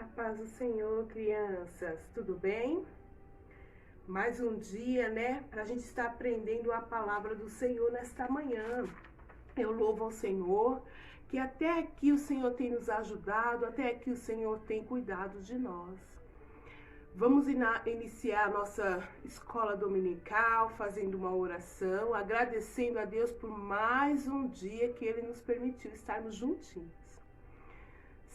A paz do Senhor, crianças, tudo bem? Mais um dia, né, para a gente estar aprendendo a palavra do Senhor nesta manhã. Eu louvo ao Senhor, que até aqui o Senhor tem nos ajudado, até aqui o Senhor tem cuidado de nós. Vamos iniciar a nossa escola dominical, fazendo uma oração, agradecendo a Deus por mais um dia que Ele nos permitiu estarmos juntinhos.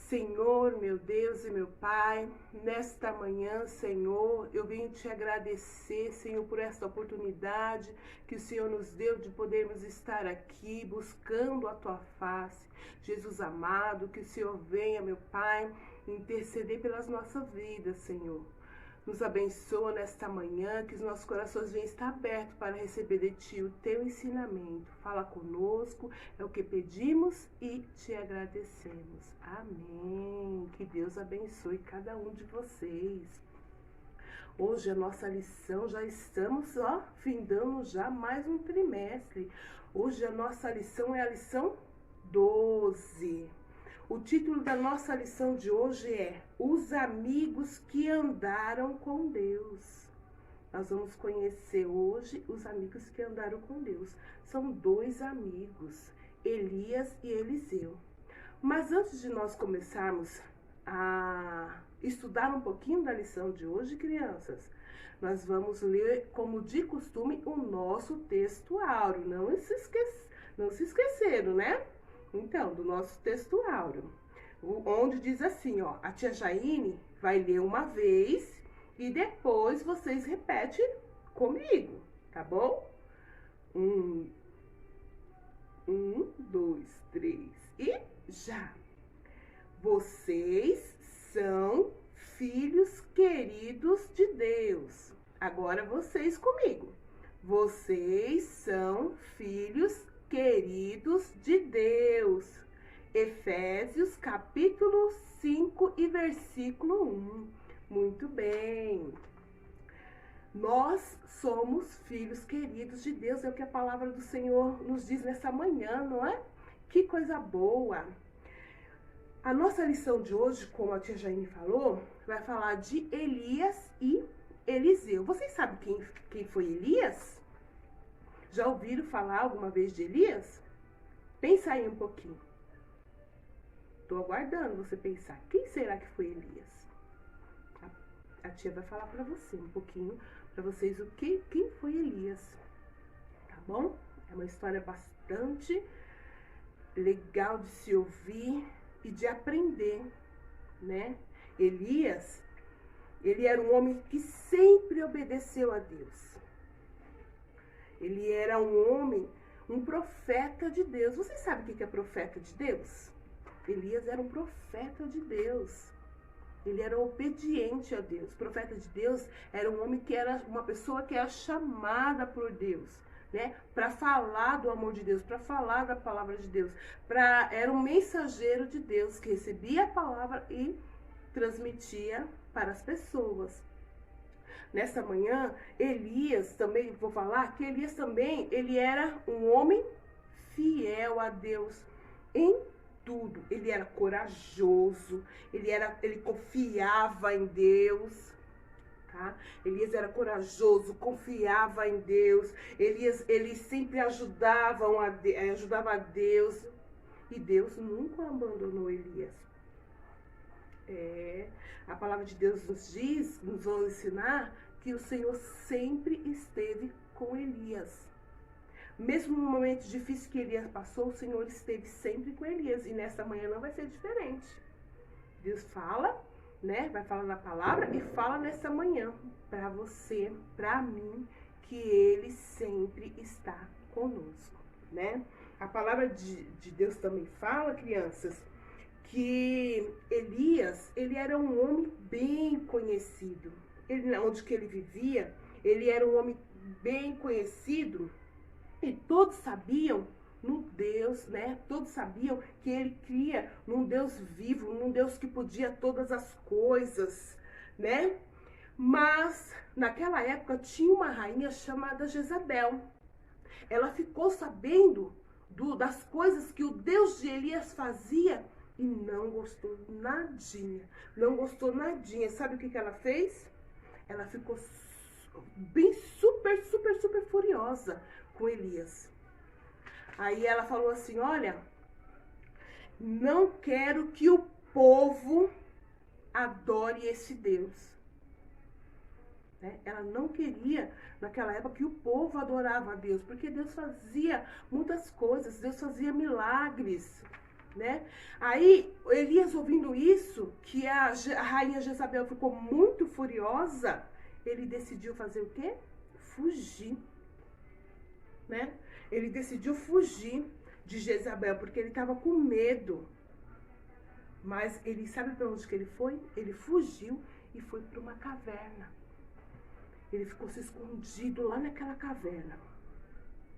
Senhor, meu Deus e meu Pai, nesta manhã, Senhor, eu venho te agradecer, Senhor, por esta oportunidade que o Senhor nos deu de podermos estar aqui buscando a Tua face. Jesus amado, que o Senhor venha, meu Pai, interceder pelas nossas vidas, Senhor. Nos abençoa nesta manhã, que os nossos corações venham estar abertos para receber de Ti o Teu ensinamento. Fala conosco, é o que pedimos e Te agradecemos. Amém. Que Deus abençoe cada um de vocês. Hoje a nossa lição, já estamos, findando já mais um trimestre. Hoje a nossa lição é a lição 12. O título da nossa lição de hoje é Os Amigos que Andaram com Deus. Nós vamos conhecer hoje os amigos que andaram com Deus. São dois amigos, Elias e Eliseu. Mas antes de nós começarmos a estudar um pouquinho da lição de hoje, crianças, nós vamos ler, como de costume, o nosso texto áureo. Não se esqueceram, né? Então, do nosso texto áureo, onde diz assim, a tia Jaine vai ler uma vez e depois vocês repetem comigo, tá bom? 1, 2, 3 e já! Vocês são filhos queridos de Deus. Agora vocês comigo. Vocês são filhos queridos de Deus. Efésios capítulo 5 e versículo 1. Muito bem. Nós somos filhos queridos de Deus, é o que a palavra do Senhor nos diz nessa manhã, não é? Que coisa boa! A nossa lição de hoje, como a tia Jaine falou, vai falar de Elias e Eliseu. Vocês sabem quem foi Elias? Já ouviram falar alguma vez de Elias? Pensa aí um pouquinho. Estou aguardando você pensar. Quem será que foi Elias? A tia vai falar para você um pouquinho, para vocês quem foi Elias, tá bom? É uma história bastante legal de se ouvir e de aprender, né? Elias, ele era um homem que sempre obedeceu a Deus. Ele era um homem, um profeta de Deus. Vocês sabem o que é profeta de Deus? Elias era um profeta de Deus. Ele era obediente a Deus. O profeta de Deus era um homem que era uma pessoa que era chamada por Deus, né? Para falar do amor de Deus, para falar da palavra de Deus. Era um mensageiro de Deus que recebia a palavra e transmitia para as pessoas. Nessa manhã, Elias também, vou falar que Elias também, ele era um homem fiel a Deus em tudo. Ele era corajoso, ele confiava em Deus, tá? Elias era corajoso, confiava em Deus. Ele sempre ajudava a Deus, e Deus nunca abandonou Elias. A palavra de Deus nos vai ensinar que o Senhor sempre esteve com Elias. Mesmo no momento difícil que Elias passou, o Senhor esteve sempre com Elias. E nesta manhã não vai ser diferente. Deus fala, né? Vai falar na palavra e fala nessa manhã para você, para mim, que Ele sempre está conosco, né? A palavra de Deus também fala, crianças, que Elias, ele era um homem bem conhecido. Onde que ele vivia, ele era um homem bem conhecido. E todos sabiam no Deus, né? Todos sabiam que ele cria num Deus vivo, num Deus que podia todas as coisas, né? Mas naquela época tinha uma rainha chamada Jezabel. Ela ficou sabendo das coisas que o Deus de Elias fazia e não gostou nadinha. Não gostou nadinha. Sabe o que ela fez? Ela ficou bem super furiosa com Elias. Aí ela falou assim: olha, não quero que o povo adore esse Deus. Né? Ela não queria, naquela época, que o povo adorava a Deus, porque Deus fazia muitas coisas, Deus fazia milagres, né? Aí Elias, ouvindo isso, que a rainha Jezabel ficou muito furiosa, ele decidiu fazer o quê? Fugir. Né? Ele decidiu fugir de Jezabel, porque ele estava com medo. Mas ele sabe para onde que ele foi? Ele fugiu e foi para uma caverna. Ele ficou se escondido lá naquela caverna.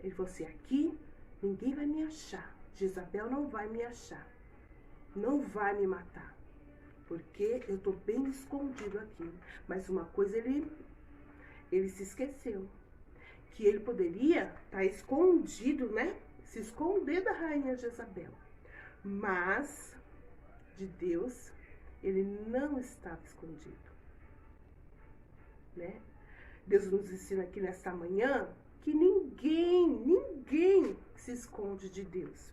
Ele falou assim: aqui ninguém vai me achar. Jezabel não vai me achar. Não vai me matar. Porque eu estou bem escondido aqui. Mas uma coisa ele se esqueceu. Que ele poderia estar escondido, né? Se esconder da rainha Jezabel. Mas de Deus, ele não estava escondido, né? Deus nos ensina aqui nesta manhã que ninguém se esconde de Deus.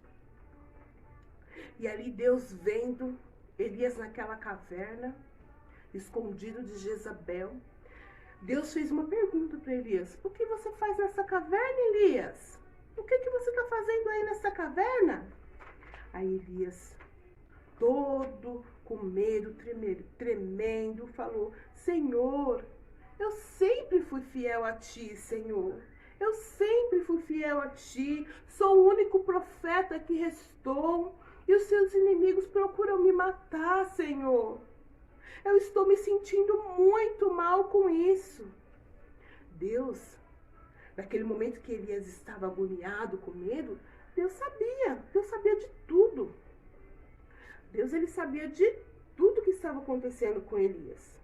E ali Deus vendo Elias naquela caverna, escondido de Jezabel, Deus fez uma pergunta para Elias: o que você faz nessa caverna, Elias? O que você está fazendo aí nessa caverna? Aí Elias, todo com medo, tremendo, falou: Senhor, eu sempre fui fiel a Ti, Senhor. Eu sempre fui fiel a Ti. Sou o único profeta que restou. E os seus inimigos procuram me matar, Senhor. Eu estou me sentindo muito mal com isso. Deus, naquele momento que Elias estava agoniado com medo, Deus sabia de tudo. Deus, ele sabia de tudo que estava acontecendo com Elias.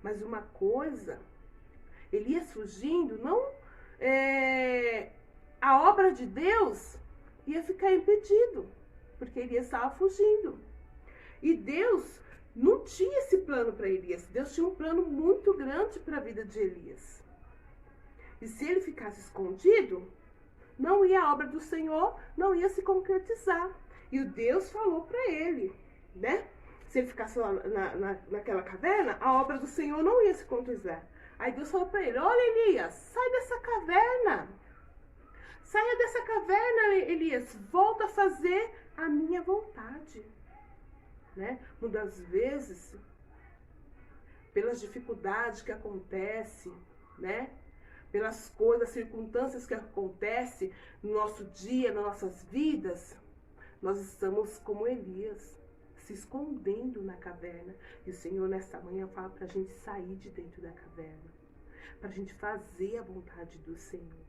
Mas uma coisa, Elias fugindo, não a obra de Deus ia ficar impedido, porque Elias estava fugindo. E Deus não tinha esse plano para Elias. Deus tinha um plano muito grande para a vida de Elias. E se ele ficasse escondido, a obra do Senhor não ia se concretizar. E o Deus falou para ele, né? Se ele ficasse lá naquela caverna, a obra do Senhor não ia se concretizar. Aí Deus falou para ele: olha, Elias, sai dessa caverna. Saia dessa caverna, Elias. Volta a fazer a minha vontade. Né? Muitas vezes, pelas dificuldades que acontecem, né? Pelas coisas, circunstâncias que acontecem no nosso dia, nas nossas vidas, nós estamos como Elias, se escondendo na caverna. E o Senhor, nesta manhã, fala para a gente sair de dentro da caverna, para a gente fazer a vontade do Senhor.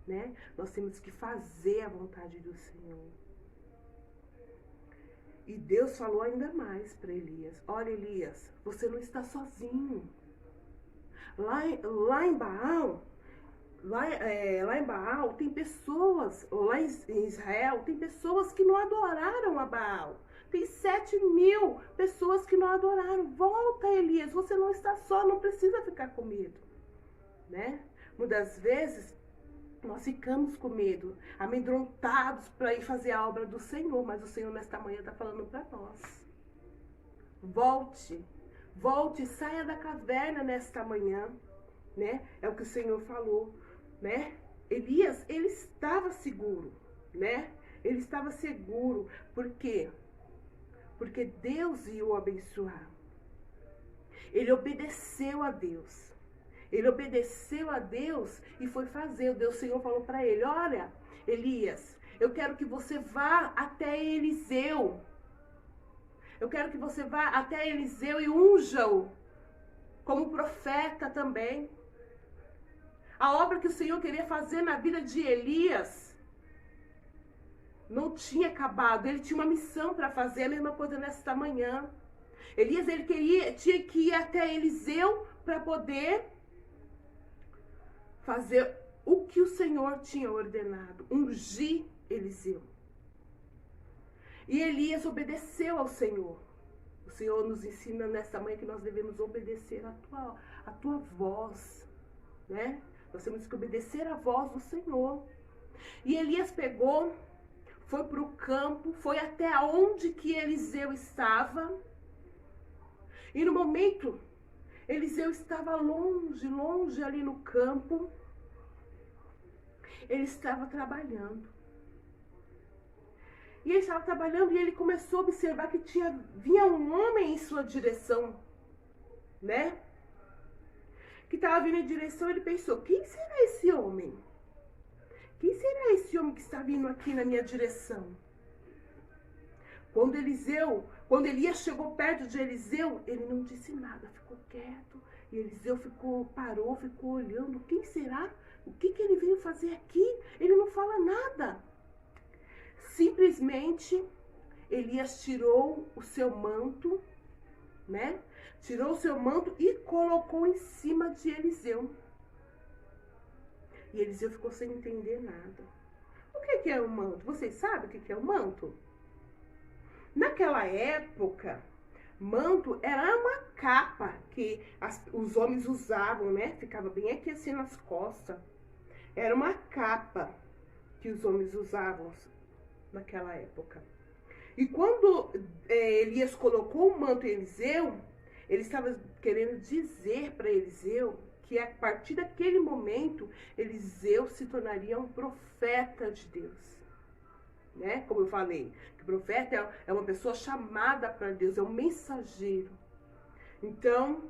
Né? Nós temos que fazer a vontade do Senhor. E Deus falou ainda mais para Elias: olha, Elias, você não está sozinho. Lá em Baal, tem pessoas, lá em Israel, tem pessoas que não adoraram a Baal. Tem 7.000 pessoas que não adoraram. Volta, Elias, você não está só, não precisa ficar com medo. Né? Muitas vezes, nós ficamos com medo, amedrontados para ir fazer a obra do Senhor, mas o Senhor nesta manhã está falando para nós: volte, saia da caverna nesta manhã, né? É o que o Senhor falou, né? Elias, ele estava seguro, né? Ele estava seguro, por quê? Porque Deus ia o abençoar. Ele obedeceu a Deus. Ele obedeceu a Deus e foi fazer. O Senhor falou para ele: olha, Elias, eu quero que você vá até Eliseu. Eu quero que você vá até Eliseu e unja-o como profeta também. A obra que o Senhor queria fazer na vida de Elias não tinha acabado. Ele tinha uma missão para fazer. A mesma coisa nesta manhã. Elias, tinha que ir até Eliseu para poder fazer o que o Senhor tinha ordenado, ungir Eliseu. E Elias obedeceu ao Senhor. O Senhor nos ensina nesta manhã que nós devemos obedecer a tua voz, né? Nós temos que obedecer a voz do Senhor. E Elias pegou, foi para o campo, foi até onde que Eliseu estava. E no momento, Eliseu estava longe ali no campo. Ele estava trabalhando. E ele estava trabalhando e ele começou a observar que vinha um homem em sua direção, né? Que estava vindo em direção, ele pensou: quem será esse homem? Quem será esse homem que está vindo aqui na minha direção? Quando Elias chegou perto de Eliseu, ele não disse nada, ficou quieto. E Eliseu parou, ficou olhando. Quem será? O que ele veio fazer aqui? Ele não fala nada. Simplesmente, Elias tirou o seu manto, né? Tirou o seu manto e colocou em cima de Eliseu. E Eliseu ficou sem entender nada. O que é o manto? Vocês sabem o que é o manto? Naquela época, manto era uma capa que os homens usavam, né? Ficava bem aqui assim nas costas. Era uma capa que os homens usavam naquela época. E quando Elias colocou o manto em Eliseu, ele estava querendo dizer para Eliseu que a partir daquele momento, Eliseu se tornaria um profeta de Deus. Né? Como eu falei, que o profeta é uma pessoa chamada para Deus, é um mensageiro. Então,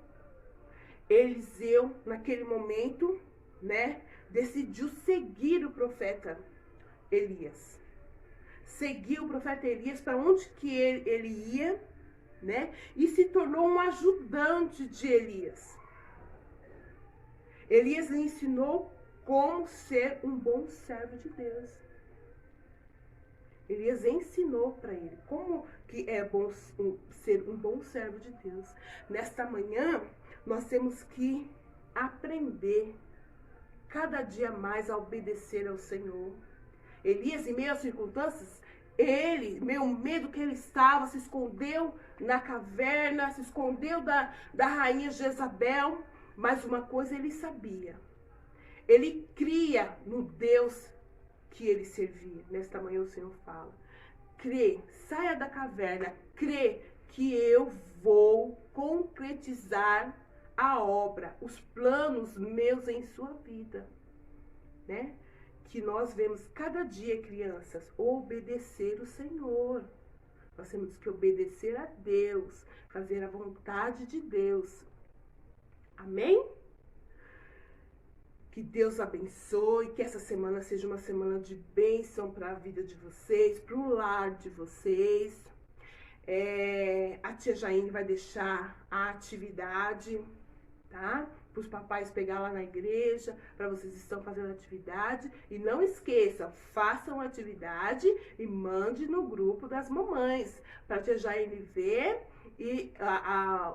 Eliseu, naquele momento, né, decidiu seguir o profeta Elias. Seguiu o profeta Elias para onde que ele ia, né? E se tornou um ajudante de Elias. Elias lhe ensinou como ser um bom servo de Deus. Elias ensinou para ele como que é bom ser um bom servo de Deus. Nesta manhã, nós temos que aprender cada dia mais a obedecer ao Senhor. Elias, em meio às circunstâncias, meio medo que ele estava, se escondeu na caverna, se escondeu da rainha Jezabel. Mas uma coisa ele sabia. Ele cria no Deus que ele servia. Nesta manhã o Senhor fala: crê, saia da caverna, crê que eu vou concretizar a obra, os planos meus em sua vida, né? Que nós vemos cada dia, crianças, obedecer o Senhor. Nós temos que obedecer a Deus, fazer a vontade de Deus. Amém? Que Deus abençoe, que essa semana seja uma semana de bênção para a vida de vocês, para o lar de vocês. A tia Jaine vai deixar a atividade, tá? Para os papais pegar lá na igreja, para vocês estão fazendo atividade. E não esqueçam, façam a atividade e mande no grupo das mamães, para a tia Jaine ver e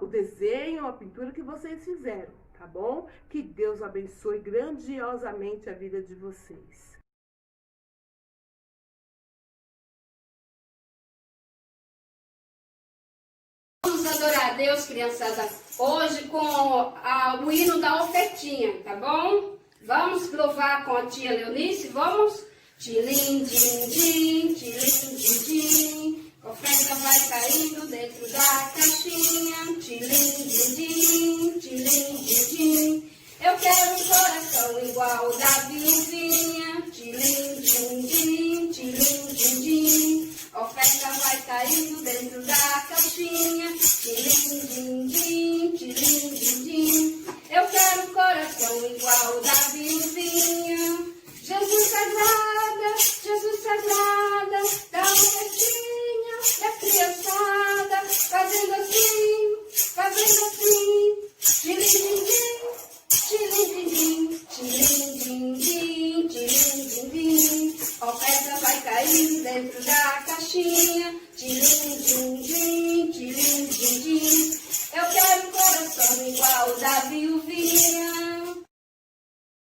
o desenho, a pintura que vocês fizeram, tá bom? Que Deus abençoe grandiosamente a vida de vocês. Vamos adorar a Deus, criançada, hoje com o hino da ofertinha, tá bom? Vamos louvar com a tia Leonice, vamos? Tilim, din, din, tilim, din, din. Oferta vai caindo dentro da caixinha. Tilim, din, din, tilim, din, din. Eu quero um coração igual da viuvinha. Tilim, din, din, tilim, din, din. Oferta vai caindo dentro da caixinha. Tilim, din, din, tilim, din, din. Eu quero um coração igual da viuvinha. Jesus sagrada, dá ofertinha da criançada, fazendo assim, tilim-din-din, tilim-din-din, tilim-din-din, tilim-din-din. Oferta vai cair dentro da caixinha, tilim-din-din, tilim-din-din. Eu quero um coração igual da viuvinha.